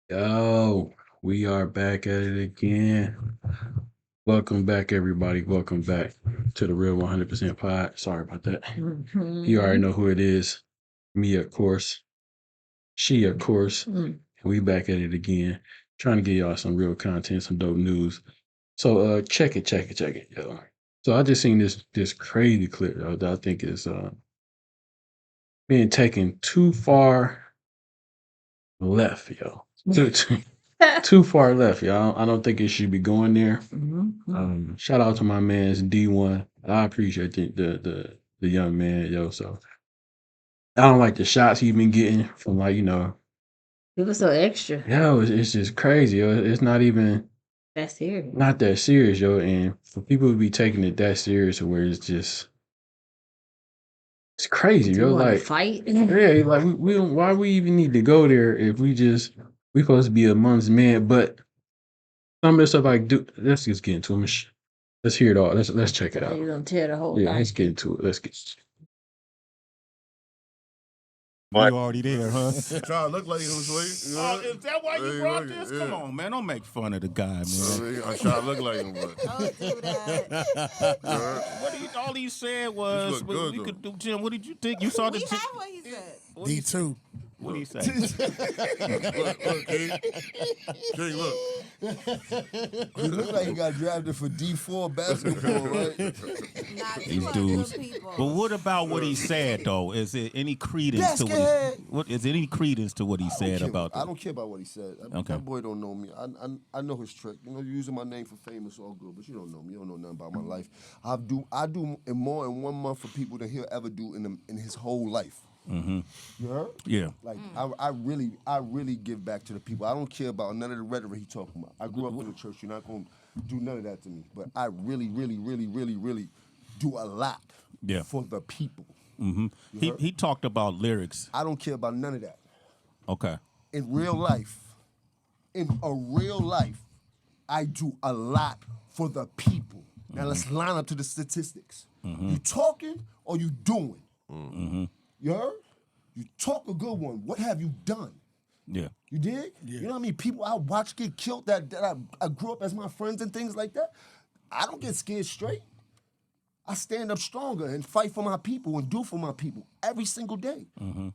Yo, we are back at it again. Welcome back, everybody. Welcome back to the Real 100% Pod. Sorry about that. You already know who it is. Me, of course. She, of course. And we back at it again. Trying to get y'all some real content, some dope news. So check it, yo. So I just seen this crazy clip that I think is being taken too far left, yo. Too far left, y'all. I don't think it should be going there. Shout out to my man's D1. I appreciate the young man, yo. So I don't like the shots he's been getting from It was so extra. yo, it's just crazy, yo. It's not even That's serious. not that serious, yo. And for people to be taking it that serious to where it's crazy, You yo. want to Like, fight? yeah, like we don't why we even need to go there if we supposed to be amongst men, but some of the stuff I do, let's just get into it. Let's hear it all. Let's check it out. You're gonna tear the whole Yeah, thing. let's get into it. Let's get. You already there, huh? Trying to look like him, sweet. You know? Is that why you Yeah, brought look, this? yeah. Come on, man. Don't make fun of the guy, man. I try to look like him, but Don't do that. All he said This was, look good, we though. could do, Jim, what did you think? You saw the We Jim? have what he said. D2. What did he say? look, King. King, look. He look like he got drafted for D4 basketball, right? Nah, These you are dudes. good people. But what about what he said, though? Is there any credence to Baskethead. is there any credence to what he said about I that? don't care about what he said. Okay. That boy don't know me. I know his trick. You know, you're using my name for fame, it's all good, but you don't know me. You don't know nothing about my life. I do more in 1 month for people than he'll ever do in his whole life. Mm-hmm. You heard? Yeah. Like I really give back to the people. I don't care about none of the rhetoric he talking about. I grew up in the church. You're not gonna do none of that to me. But I really do a lot Yeah. for the people. Mm-hmm. He talked about lyrics. I don't care about none of that. Okay. In real life, I do a lot for the people. Now let's line up to the statistics. You talking or you doing? You heard? You talk a good one. What have you done? Yeah. You dig? You know how many people I watch get killed that I grew up as my friends and things like that? I don't get scared straight. I stand up stronger and fight for my people and do for my people every single day.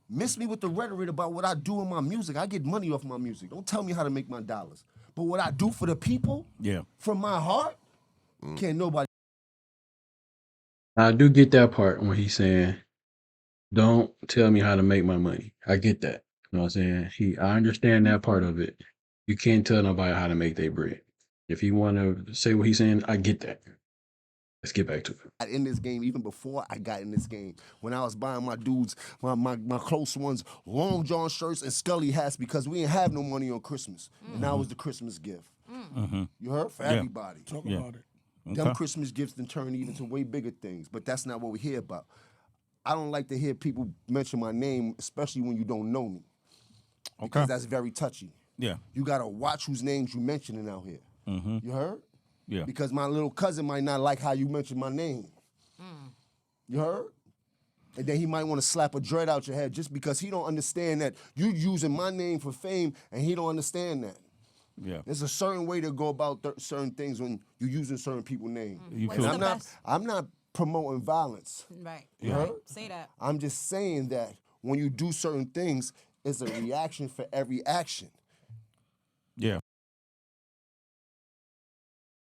Miss me with the rhetoric about what I do in my music. I get money off my music. Don't tell me how to make my dollars. But what I do for the people, Yeah. from my heart, can't nobody. I do get that part when he's saying, "Don't tell me how to make my money." I get that. You know what I'm saying? I understand that part of it. You can't tell nobody how to make their bread. If he want to say what he's saying, I get that. Let's get back to it. In this game, even before I got in this game, when I was buying my dudes, my close ones, long john shirts and Scully hats because we didn't have no money on Christmas. And that was the Christmas gift. You heard? For everybody. Talk Yeah. about it. Them Christmas gifts then turn even to way bigger things, but that's not what we hear about. I don't like to hear people mention my name, especially when you don't know me, because that's very touchy. Yeah. You gotta watch whose names you mentioning out here. You heard? Yeah. Because my little cousin might not like how you mention my name. You heard? And then he might want to slap a dread out your head just because he don't understand that you using my name for fame, and he don't understand that. Yeah. There's a certain way to go about certain things when you're using certain people's names. You What's feel the I'm best? not promoting violence. Right. You Right. heard? Say that. I'm just saying that when you do certain things, it's a reaction for every action. Yeah.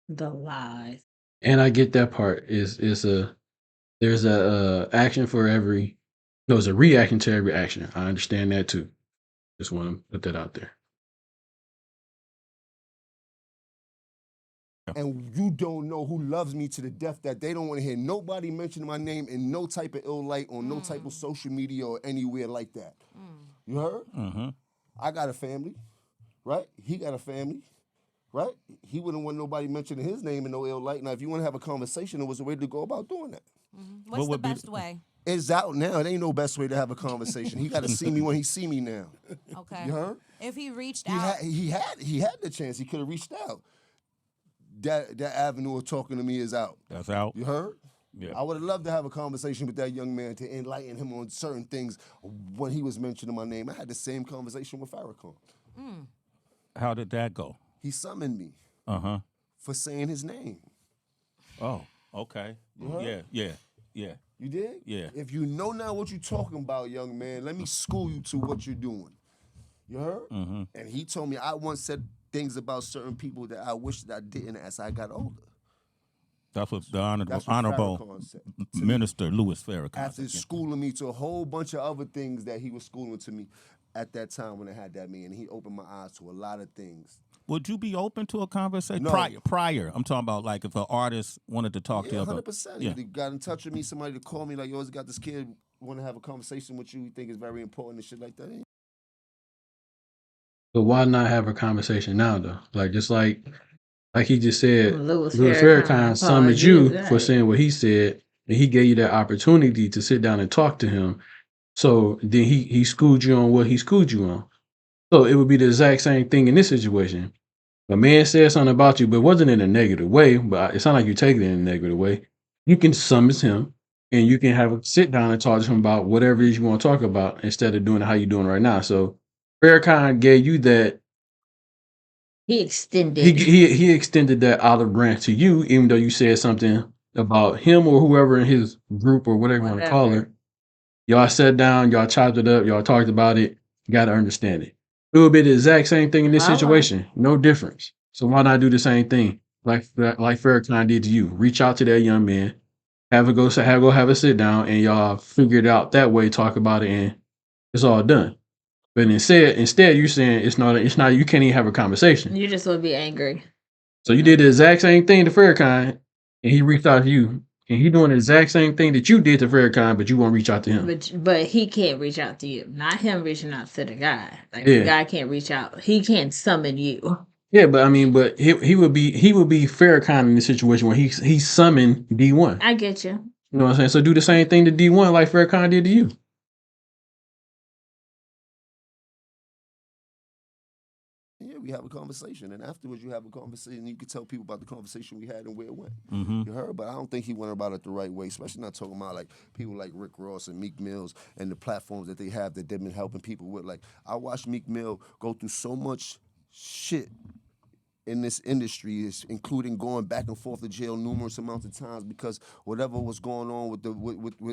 The lies. And I get that part. There's a action for every no, there's a reaction to every action. I understand that too. Just want to put that out there. And you don't know who loves me to the death that they don't want to hear nobody mention my name in no type of ill light on no type of social media or anywhere like that. You heard? I got a family, right? He got a family, right? He wouldn't want nobody mentioning his name in no ill light. Now, if you want to have a conversation, there was a way to go about doing that. What's the would be best way? It's out now. It ain't no best way to have a conversation. He got to see me when he see me now. Okay. You heard? If he reached He out, had the chance. He could have reached out. That avenue of talking to me is out. That's out. You heard? Yeah. I would have loved to have a conversation with that young man to enlighten him on certain things when he was mentioning my name. I had the same conversation with Farrakhan. How did that go? He summoned me Uh-huh. for saying his name. Oh, okay. You heard? Yeah. You did? Yeah. If you know now what you're talking about, young man, let me school you to what you're doing. You heard? Mm-hmm. And he told me I once said things about certain people that I wish that I didn't as I got older. That's what the That's what honorable Farrakhan said to me. Minister Louis Farrakhan After said. schooling me to a whole bunch of other things that he was schooling to me at that time when I had that meeting. He opened my eyes to a lot of things. Would you be open to a conversation No. prior? I'm talking about like if an artist wanted to talk to you Yeah, about 100%. Yeah. He got in touch with me, somebody to call me like, yo, I got this kid want to have a conversation with you. You think it's very important and shit like that. But why not have a conversation now though? Like just like he just said, Louis Louis Farrakhan Farrakhan summoned you apologized. for saying what he said, and he gave you that opportunity to sit down and talk to him. So then he schooled you on what he schooled you on. So it would be the exact same thing in this situation. A man said something about you, but it wasn't in a negative way, but it sounded like you take it in a negative way. You can summon him and you can have a sit down and talk to him about whatever it is you want to talk about instead of doing it how you're doing right now. So Farrakhan gave you that. He extended. He extended that olive branch to you, even though you said something about him or whoever in his group or whatever you want to call Whatever. it. Y'all sat down, y'all chopped it up, y'all talked about it. You got to understand it. It would be the exact same thing in this All right. situation. No difference. So why not do the same thing like Farrakhan did to you? Reach out to that young man, have a sit down, and y'all figure it out that way. Talk about it, and it's all done. But instead, you're saying it's not. You can't even have a conversation. You just would be angry. So you did the exact same thing to Farrakhan, and he reached out to you, and he doing the exact same thing that you did to Farrakhan, but you won't reach out to him. But he can't reach out to you. Not him reaching out to the guy. Like Yeah. the guy can't reach out. He can't summon you. Yeah, but I mean, he would be Farrakhan in the situation where he summoned D1. I get you. You know what I'm saying? So do the same thing to D1 like Farrakhan did to you. Yeah, we have a conversation, and afterwards you have a conversation. You can tell people about the conversation we had and where it went. Mm-hmm. You heard, but I don't think he went about it the right way. Especially not talking about like people like Rick Ross and Meek Mills and the platforms that they have that they've been helping people with. Like I watched Meek Mill go through so much shit in this industry, including going back and forth to jail numerous amounts of times because whatever was going on with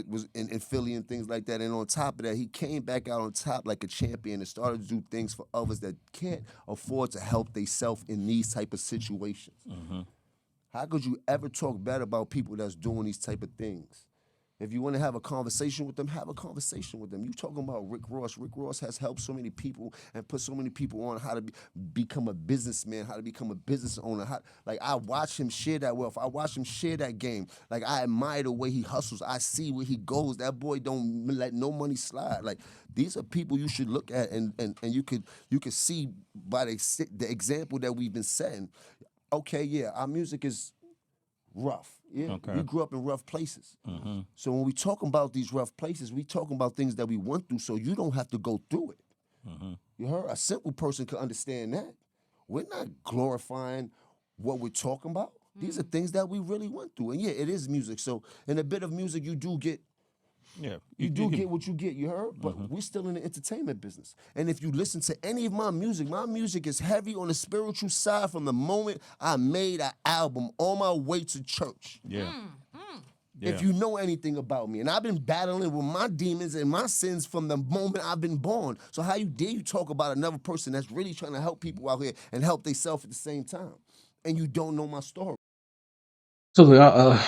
was in Philly and things like that. And on top of that, he came back out on top like a champion and started to do things for others that can't afford to help themselves in these type of situations. Mm-hmm. How could you ever talk bad about people that's doing these type of things? If you want to have a conversation with them, have a conversation with them. You talking about Rick Ross. Rick Ross has helped so many people and put so many people on how to become a businessman, how to become a business owner. Like, I watch him share that wealth. I watch him share that game. Like, I admire the way he hustles. I see where he goes. That boy don't let no money slide. Like, these are people you should look at and you could see by the example that we've been setting. Okay, yeah, our music is rough. Yeah, Okay. we grew up in rough places. Mm-hmm. So when we talk about these rough places, we talking about things that we went through so you don't have to go through it. Mm-hmm. You heard? A simple person could understand that. We're not glorifying what we're talking about. These are things that we really went through. And yeah, it is music. So in a bit of music, you do get what you get, you heard? But we're still in the entertainment business. And if you listen to any of my music is heavy on the spiritual side from the moment I made an album on my way to church. Yeah. If you know anything about me. And I've been battling with my demons and my sins from the moment I've been born. So how dare you talk about another person that's really trying to help people out here and help themselves at the same time? And you don't know my story. So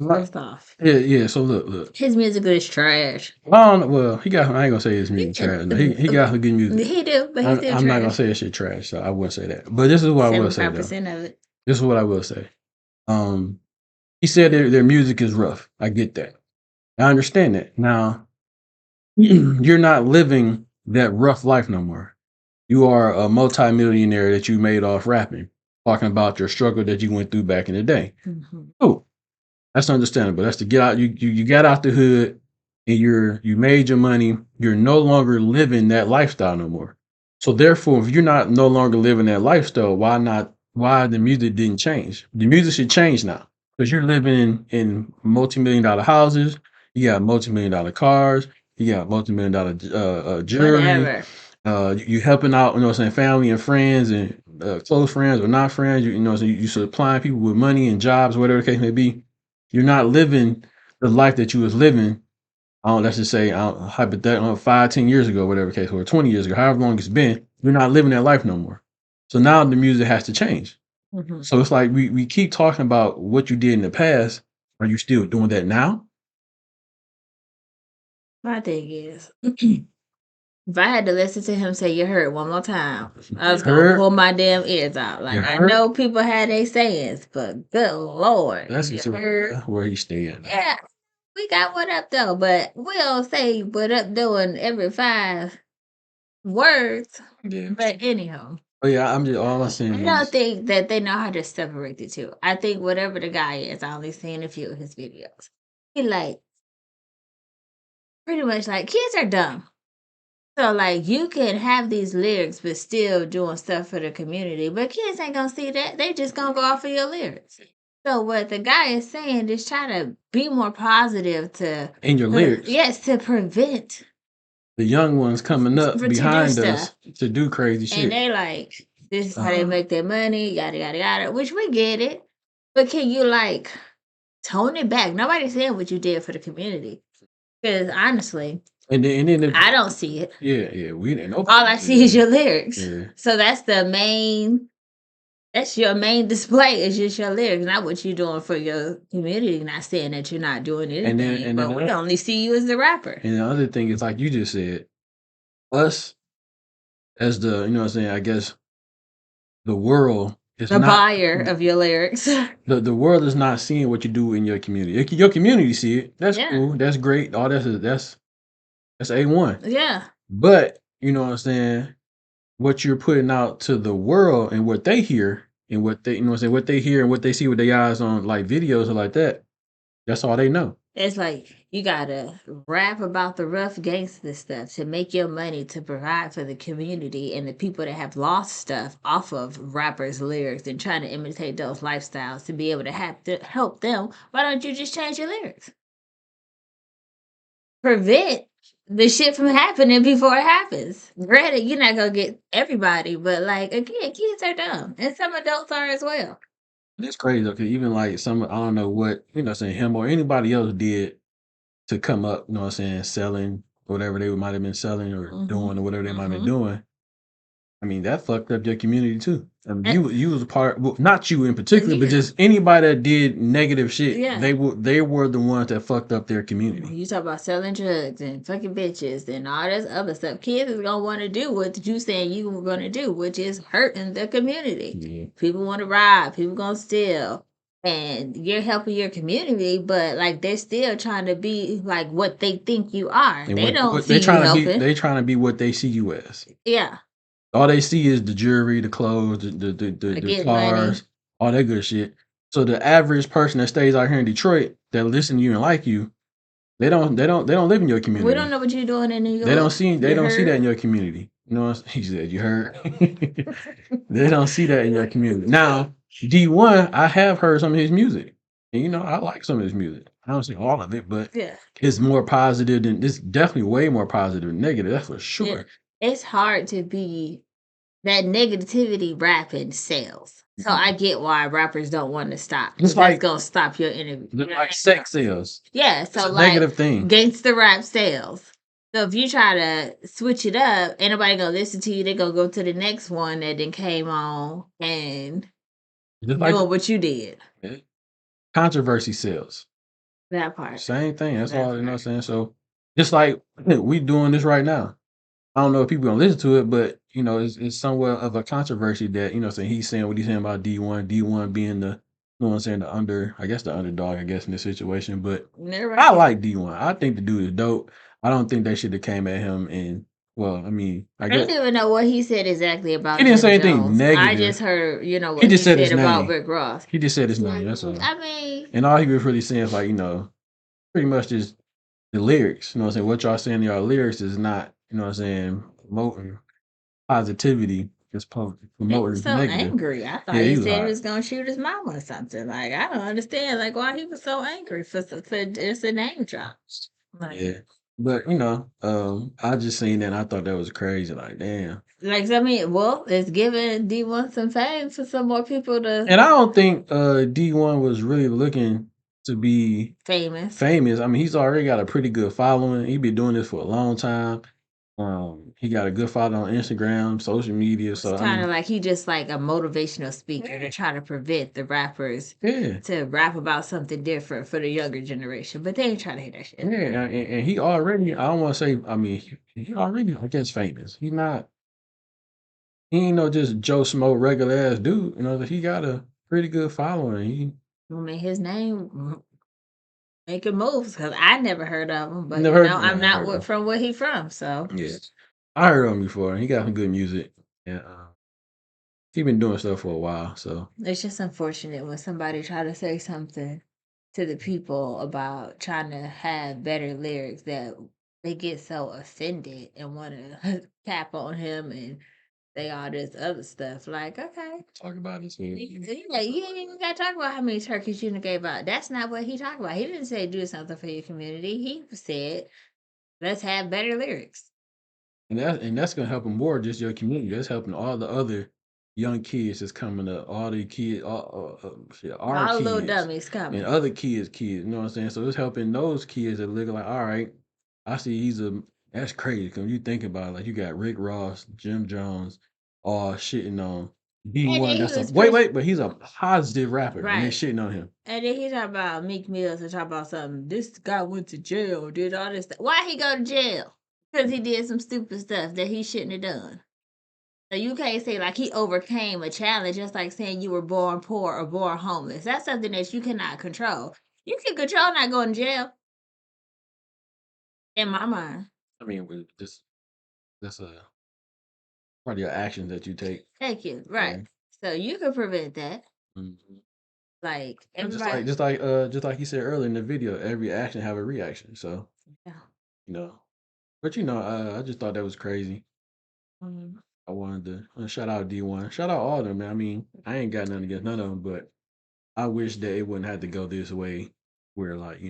First off, yeah. So look. his music is trash. Well, I ain't gonna say his music trash. No, he got some good music. He do, but he's still I'm not gonna trash. say his shit trash, so I wouldn't say that. But this is what I will say though. 75% of it. This is what I will say. He said their music is rough. I get that. I understand that. Now, you're not living that rough life no more. You are a multimillionaire that you made off rapping, talking about your struggle that you went through back in the day. Mm-hmm. Oh, that's understandable. That's to get out. You got out the hood and you made your money. You're no longer living that lifestyle no more. So therefore, if you're not no longer living that lifestyle, why the music didn't change? The music should change now because you're living in multi-million-dollar houses. You got multi-million-dollar cars. You got multi-million-dollar jewelry. Whatever. You helping out, you know what I'm saying, family and friends and close friends or not friends, you know what I'm saying, you supplying people with money and jobs, whatever the case may be. You're not living the life that you was living, let's just say, hypothetical, 5, 10 years ago, whatever the case, or 20 years ago, however long it's been, you're not living that life no more. So now the music has to change. Mhm. So it's like we keep talking about what you did in the past. Are you still doing that now? My thing is, if I had to listen to him say "you heard" one more time, I was gonna Heard? pull my damn ears out. Like I heard? know people had their sayings, but good lord, That's you just heard? where he's staying. Yeah, we got what up though, but we don't say what up doing every 5 words. Yeah. But anyhow, Oh yeah, I'm just all I'm I saying don't is think that they know how to separate the two. I think whatever the guy is, I only seen a few of his videos. He like pretty much like kids are dumb. So like you can have these lyrics but still doing stuff for the community, but kids ain't gonna see that. They just gonna go off of your lyrics. So what the guy is saying is try to be more positive to in your lyrics. yes, to prevent The young ones coming up to do behind us stuff. to do crazy And shit. they like, this is how they Uh-huh. make their money, yada yada yada. Which we get it. But can you like tone it back? Nobody's saying what you did for the community. Because honestly, And then I don't see it. yeah, we didn't know. All I see is your lyrics. Yeah. So that's your main display is just your lyrics, not what you're doing for your community. Not saying that you're not doing anything, but we only see you as the rapper. And the other thing is, like you just said, us as the, you know what I'm saying, I guess the world is The not buyer of your lyrics. the world is not seeing what you do in your community. Your community see it. That's Yeah. cool. That's great. All that's A1. Yeah. But you know what I'm saying, what you're putting out to the world and what they hear and what they, you know what I'm saying, what they hear and what they see with their eyes on like videos or like that, that's all they know. It's like you gotta rap about the rough gangster stuff to make your money to provide for the community and the people that have lost stuff off of rappers' lyrics and trying to imitate those lifestyles to be able to help them. Why don't you just change your lyrics? Prevent the shit from happening before it happens. Granted, you're not gonna get everybody, but like again, kids are dumb, and some adults are as well. It's crazy though, 'cause even like some, I don't know what, you know what I'm saying, him or anybody else did to come up, you know what I'm saying, selling whatever they might have been selling or doing or whatever they might have been doing. I mean, that fucked up your community too. I mean, you was a part, well, not you in particular, but just anybody that did negative shit. Yeah. They were the ones that fucked up their community. You talk about selling drugs and fucking bitches and all this other stuff. Kids is gonna want to do what you saying you were gonna do, which is hurting the community. Yeah. People want to rob, people gonna steal, and you're helping your community, but like they're still trying to be like what they think you are. And They don't see they you trying to be. helping. They trying to be what they see you as. Yeah, All they see is the jewelry, the clothes, the get cars, all that good shit. So the average person that stays out here in Detroit that listen to you and like you, they don't live in your community. we don't know what you're doing in New York. They don't see You that heard? in your community. You know what he said, you heard? They don't see that in your community. Now, D1, I have heard some of his music. And you know, I like some of his music. I don't see all of it, but Yeah. it's more positive than, it's definitely way more positive than negative, that's for sure. Yeah. It's hard to be that negativity rapping sells. So I get why rappers don't want to stop. It's That's like- gonna stop your interview. Like sex sales. Yeah, It's so a like negative thing. gangster rap sales. So if you try to switch it up, ain't nobody gonna listen to you. They gonna go to the next one that then came on and Just like doing what you did. controversy sales. That part. Same thing. That's That all, you know what part. I'm saying? So just like we doing this right now. I don't know if people gonna listen to it, but you know, it's somewhat of a controversy that, you know what I'm saying, he's saying what he's saying about D1 being the, you know what I'm saying, the underdog, I guess, in this situation. But They're I right. like D1. I think the dude is dope. I don't think they should have came at him and, well, I mean, I I guess didn't even know what he said exactly about He didn't Jim say anything Jones. I negative. just heard, what He just said his about name. Rick Ross. he just said his name. That's all. I mean, And all he was really saying is like, you know, pretty much just the lyrics. You know what I'm saying? What y'all saying in y'all lyrics is not, you know what I'm saying, promoting positivity. It's he was promoting so negative. angry. I thought Yeah, he he was said he hot. was gonna shoot his mama or something. Like I don't understand, like why he was so angry for just a name drop. Like, Yeah. But I just seen that and I thought that was crazy. Like, damn. Like, I mean, well, it's giving D1 some fame for some more people to And I don't think D1 was really looking to be famous. famous. I mean, he's already got a pretty good following. He been doing this for a long time. He got a good following on Instagram, social media. It's So I kind of mean, like he just like a motivational speaker to try to prevent the rappers yeah, to rap about something different for the younger generation. But they ain't trying to hear that shit. yeah, and he already. I don't want to say. I mean, he already, I guess, famous. He not. He ain't no just Joe Smo regular ass dude. He got a pretty good following. He I mean, his name making moves because I never heard of him. But never heard. I'm Yeah, I not heard of him. from where he from, so Yeah, I heard of him before. He got some good music. Yeah, he been doing stuff for a while. So it's just unfortunate when somebody try to say something to the people about trying to have better lyrics that they get so offended and want to cap on him and say all this other stuff. Like, okay, talk about this. yeah, you ain't even got to talk about how many turkeys you done gave out. That's not what he talked about. He didn't say do something for your community. He said let's have better lyrics. And that's gonna help them more. Just your community. That's helping all the other young kids that's coming up. All the kids, shit, our All the little kids, dummies and coming. other kids. You know what I'm saying? So it's helping those kids that look like, all right, I see he's a. That's crazy because you think about it, like you got Rick Ross, Jim Jones, all shitting on And D1. then he That's a was wait, but he's a positive rapper, and they right. shitting on him. And then he talk about Meek Mills and talk about something. This guy went to jail, did all this stuff. Why he go to jail? Because he did some stupid stuff that he shouldn't have done. So you can't say like he overcame a challenge, just like saying you were born poor or born homeless. That's something that you cannot control. You can control not going to jail. In my mind. I mean, that's a part of your actions that you take. Thank you. Right. So you can prevent that. Mhm. Like Just everybody. just like he said earlier in the video, every action have a reaction. So Yeah. you know, but I just thought that was crazy. Mhm. I wanted to shout out D1, shout out all of them, man. I mean, I ain't got nothing against none of them, but I wish that it wouldn't have to go this way, where like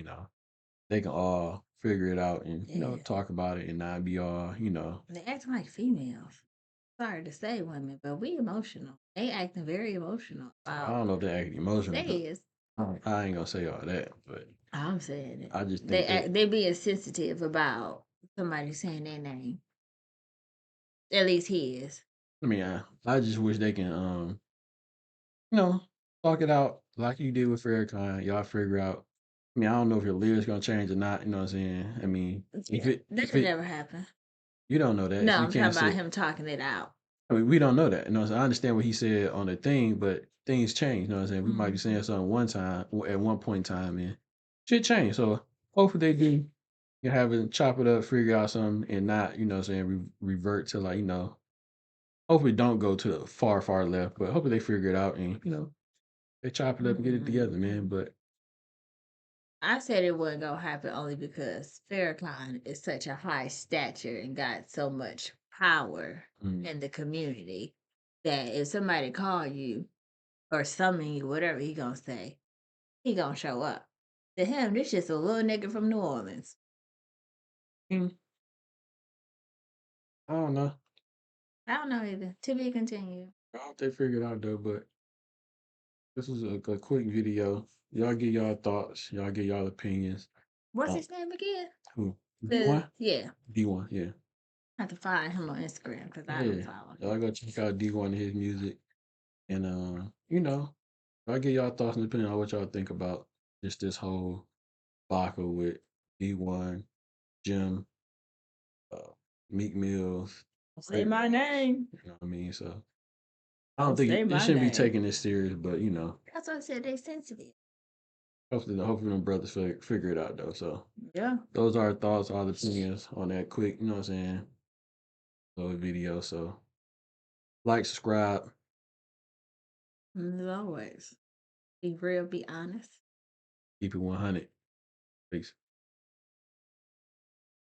they can all figure it out and Yeah. talk about it and not be all They acting like females. Sorry to say, women, but we emotional. They acting very emotional I about don't know if they act emotional. they is. I ain't gonna say all that, but I'm saying it. I just think They being sensitive about somebody saying their name. At least he is. I mean, I just wish they can you know, talk it out like you did with Farrakhan. Y'all figure out. I mean, I don't know if your lyrics gonna change or not. You know what I'm saying? I mean, That never happened. you don't know that, No, so you I'm talking can't about say. him talking it out. I mean, we don't know that. You know, what I'm saying? I understand what he said on the thing, but things change. You know what I'm saying? We might be saying something one time at one point in time, and shit change. So hopefully they do. You have it, chop it up, figure out something, and not what I'm saying revert to like hopefully don't go to the far left, but hopefully they figure it out and they chop it up and get it together, man. But I said it wasn't gonna happen only because Farrakhan is such a high stature and got so much power in the community that if somebody call you or summon you, whatever he gonna say, he gonna show up. To him, this just a little nigga from New Orleans. mm, I don't know. I don't know either. To be continued. I hope they figure it out though. But this was a quick video. Y'all get y'all thoughts. Y'all get y'all opinions. What's his name again? Who? The D1? yeah. D1, yeah. I have to find him on Instagram because I don't Yeah. follow Y'all him. go check out D1 and his music. And y'all get y'all thoughts and opinion on what y'all think about just this whole debacle with D1, Jim, uh, Meek Mills. Say my name. You know what I mean? So I don't Don't think say it my shouldn't be name. taken this serious, but That's why I said they sensitive. hopefully them brothers figure it out though. So Yeah. those are our thoughts, our opinions on that quick, you know what I'm saying, little video. So like, subscribe, As always. Be real, be honest. keep it 100. Peace.